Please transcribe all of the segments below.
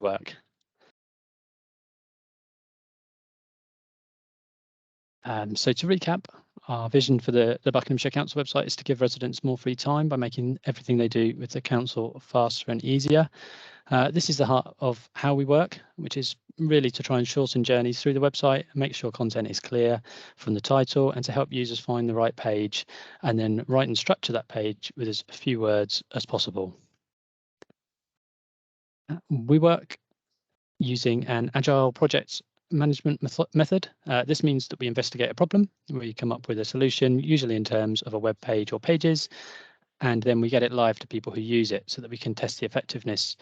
work. So to recap, our vision for the Buckinghamshire Council website is to give residents more free time by making everything they do with the council faster and easier. This is the heart of how we work, which is really to try and shorten journeys through the website, make sure content is clear from the title, and to help users find the right page and then write and structure that page with as few words as possible. We work using an agile project management method. This means that we investigate a problem, we come up with a solution, usually in terms of a web page or pages, and then we get it live to people who use it so that we can test the effectiveness.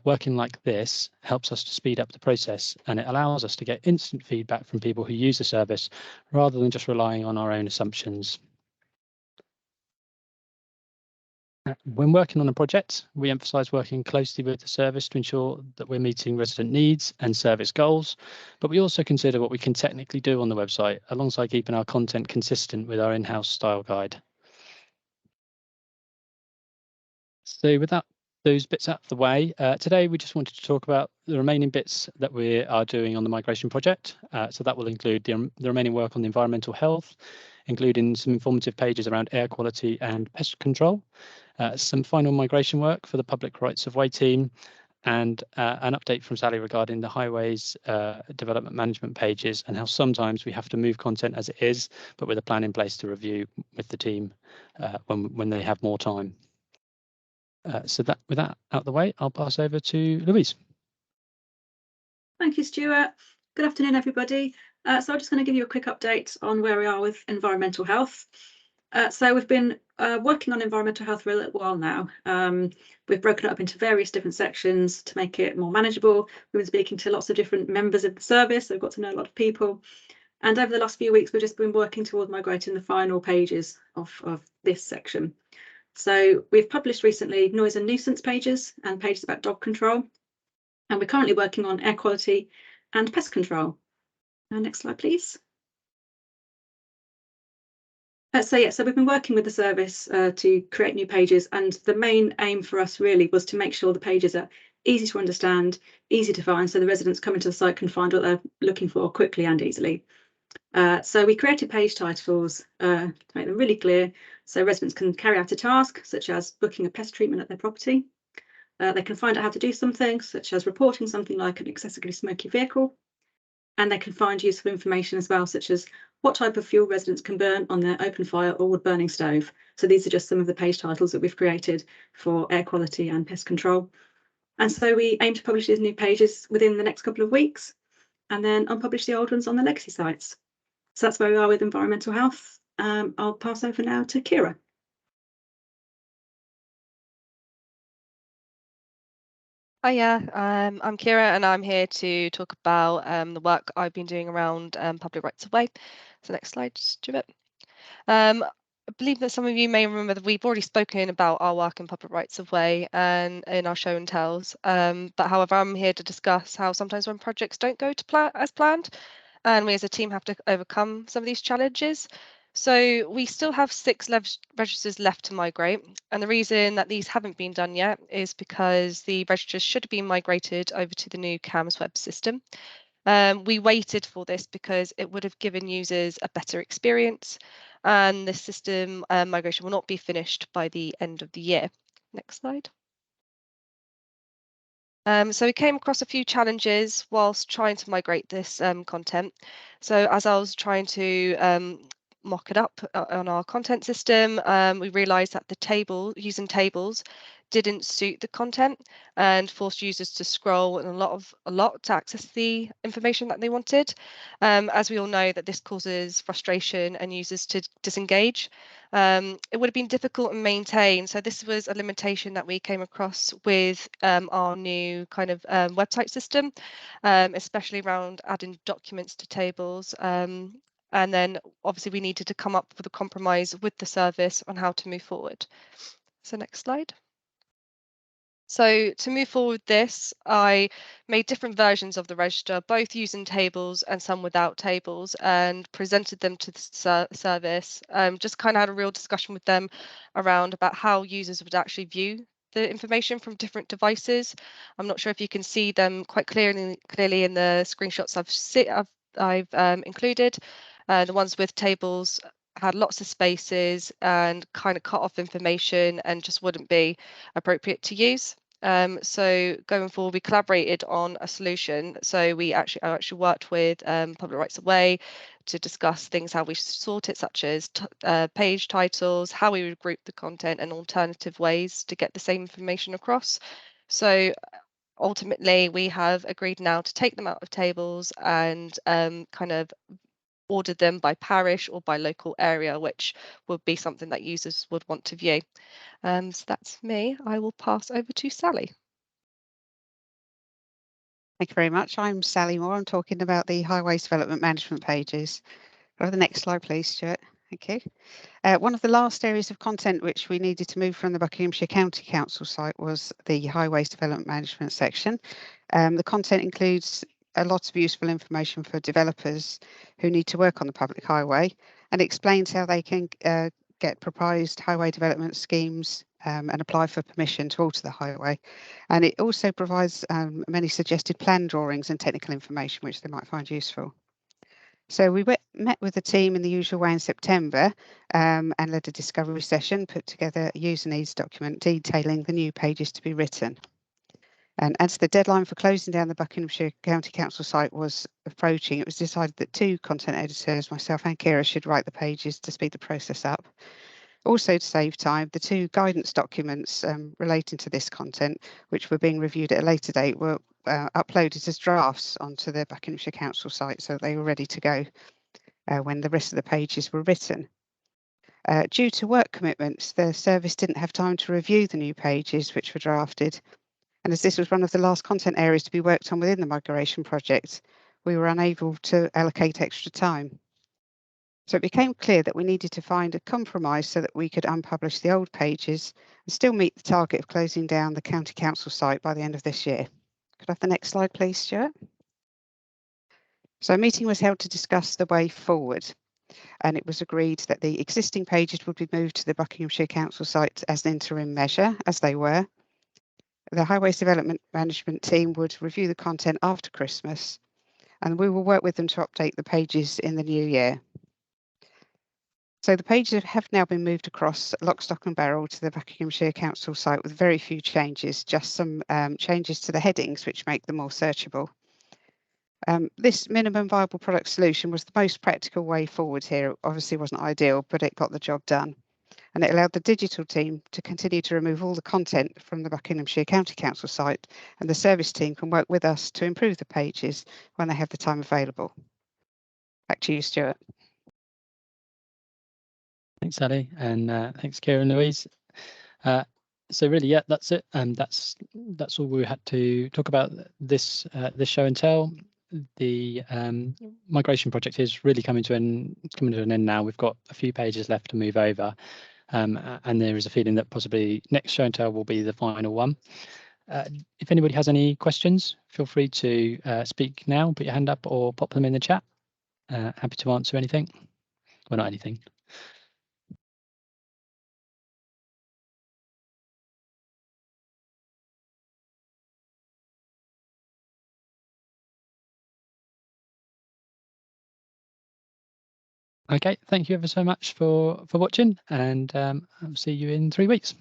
Working like this helps us to speed up the process, and it allows us to get instant feedback from people who use the service rather than just relying on our own assumptions. When working on a project, we emphasise working closely with the service to ensure that we're meeting resident needs and service goals, but we also consider what we can technically do on the website alongside keeping our content consistent with our in-house style guide. So with those bits out of the way, today we just wanted to talk about the remaining bits that we are doing on the migration project. So that will include the remaining work on the environmental health, including some informative pages around air quality and pest control, some final migration work for the public rights of way team, and an update from Sally regarding the highways development management pages and how sometimes we have to move content as it is, but with a plan in place to review with the team when they have more time. So with that out of the way, I'll pass over to Louise. Thank you, Stuart. Good afternoon, everybody. So I'm just going to give you a quick update on where we are with environmental health. So we've been working on environmental health for a little while now. We've broken it up into various different sections to make it more manageable. We've been speaking to lots of different members of the service, so we've got to know a lot of people. And over the last few weeks, we've just been working towards migrating the final pages of this section. So we've published recently noise and nuisance pages and pages about dog control. And we're currently working on air quality and pest control. Next slide, please. So we've been working with the service to create new pages, and the main aim for us really was to make sure the pages are easy to understand, easy to find, so the residents coming to the site can find what they're looking for quickly and easily. So we created page titles to make them really clear, so residents can carry out a task, such as booking a pest treatment at their property. They can find out how to do something, such as reporting something like an excessively smoky vehicle. And they can find useful information as well, such as what type of fuel residents can burn on their open fire or wood burning stove. So these are just some of the page titles that we've created for air quality and pest control. And so we aim to publish these new pages within the next couple of weeks, and then unpublish the old ones on the legacy sites. So that's where we are with environmental health. I'll pass over now to Kira. Hiya, I'm Kira, and I'm here to talk about the work I've been doing around public rights of way. So next slide, Stuart. I believe that some of you may remember that we've already spoken about our work in public rights of way and in our show and tells. But however, I'm here to discuss how sometimes when projects don't go to as planned, and we as a team have to overcome some of these challenges. So we still have 6 registers left to migrate, and the reason that these haven't been done yet is because the registers should have been migrated over to the new CAMS web system. We waited for this because it would have given users a better experience, and the system migration will not be finished by the end of the year. Next slide. So we came across a few challenges whilst trying to migrate this content. So as I was trying to mock it up on our content system, we realized that the using tables didn't suit the content and forced users to scroll and a lot to access the information that they wanted. As we all know, that this causes frustration and users to disengage. It would have been difficult to maintain, so this was a limitation that we came across with our new kind of website system, especially around adding documents to tables. And then obviously we needed to come up with a compromise with the service on how to move forward. So next slide. So to move forward this, I made different versions of the register, both using tables and some without tables, and presented them to the service. Just kind of had a real discussion with them around about how users would actually view the information from different devices. I'm not sure if you can see them quite clearly in the screenshots I've included. The ones with tables had lots of spaces and kind of cut off information and just wouldn't be appropriate to use. So going forward, we collaborated on a solution. So I actually worked with Public Rights Away to discuss things, how we sort it, such as page titles, how we would group the content, and alternative ways to get the same information across. So ultimately, we have agreed now to take them out of tables and kind of order them by parish or by local area, which would be something that users would want to view. So that's me. I will pass over to Sally. Thank you very much. I'm Sally Moore. I'm talking about the Highways Development Management pages. Go to the next slide, please, Stuart. Thank you. One of the last areas of content which we needed to move from the Buckinghamshire County Council site was the Highways Development Management section. The content includes a lot of useful information for developers who need to work on the public highway, and explains how they can get proposed highway development schemes and apply for permission to alter the highway. And it also provides many suggested plan drawings and technical information which they might find useful. So we met with the team in the usual way in September and led a discovery session, put together a user needs document detailing the new pages to be written. And as the deadline for closing down the Buckinghamshire County Council site was approaching, it was decided that 2 content editors, myself and Kira, should write the pages to speed the process up. Also, to save time, the 2 guidance documents relating to this content, which were being reviewed at a later date, were uploaded as drafts onto the Buckinghamshire Council site, so they were ready to go when the rest of the pages were written. Due to work commitments, the service didn't have time to review the new pages which were drafted. And as this was one of the last content areas to be worked on within the migration project, we were unable to allocate extra time. So it became clear that we needed to find a compromise so that we could unpublish the old pages and still meet the target of closing down the County Council site by the end of this year. Could I have the next slide, please, Stuart? So a meeting was held to discuss the way forward, and it was agreed that the existing pages would be moved to the Buckinghamshire Council site as an interim measure, as they were. The Highways Development Management team would review the content after Christmas, and we will work with them to update the pages in the new year. So the pages have now been moved across lock, stock and barrel to the Buckinghamshire Council site with very few changes, just some changes to the headings which make them more searchable. This minimum viable product solution was the most practical way forward here. It obviously wasn't ideal, but it got the job done. And it allowed the digital team to continue to remove all the content from the Buckinghamshire County Council site, and the service team can work with us to improve the pages when they have the time available. Back to you, Stuart. Thanks, Sally, and thanks, Kira and Louise. So really, yeah, that's it. That's all we had to talk about this this show and tell. The migration project is really coming to an end now. We've got a few pages left to move over, and there is a feeling that possibly next show and tell will be the final one. If anybody has any questions, feel free to speak now, put your hand up, or pop them in the chat. Happy to answer anything. Well, not anything. Okay, thank you ever so much for watching, and I'll see you in 3 weeks.